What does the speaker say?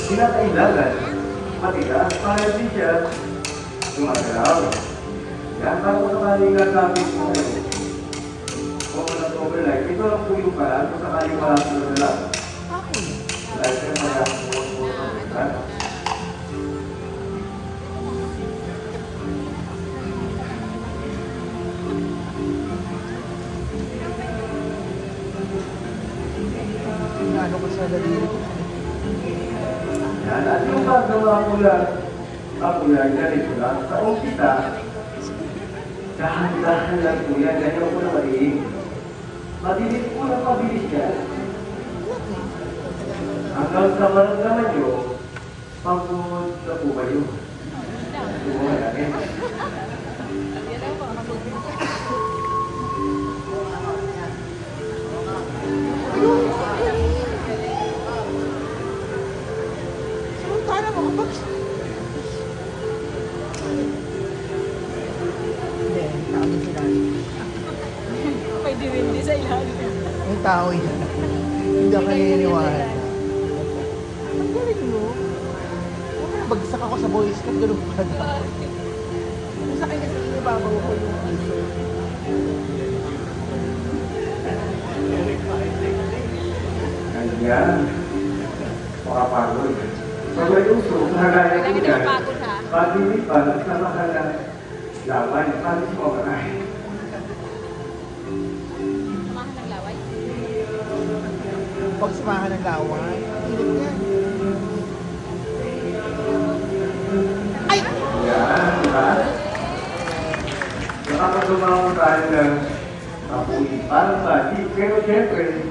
kinakailangan matigas para hindi siya gumagalaw. Yan, para kung sakaling gagapit mo kayo, overnight, ito lang po yung paraan kung sakaling wala sa nila. Like yung mga ano ko sa daliri ko. yan, at yung gagawa ko lang, ako lang, ganito lang, sa umpisa, dahan-dahan lang po yan, ganyan ko na maliit. Madilis po na mabilis yan. Hanggang sa maramdaman nyo, pagpunod na po kayo. Sumo natin. Samantala mo kapag... Hindi, tao din sila. Pwede rin di sa ilalim. May tao yun. Hindi ako naniniwala. Ang galing mo. Bagsak ako sa boys ko, ganun pa daw. Sa akin kasi ibabaw ko yung t-shirt. Ayan. Makapagod. So, may uso, nagaya ko Lagi yan. napapagod ha. Pag-inipan at sa makalang lawan, paano mo makain? Samahan ng laway. Pag samahan ng lawan, init yan. Ay! Yan, di ba? Nakakatumawa tayo ng apoy. Parang mati. Pero syempre,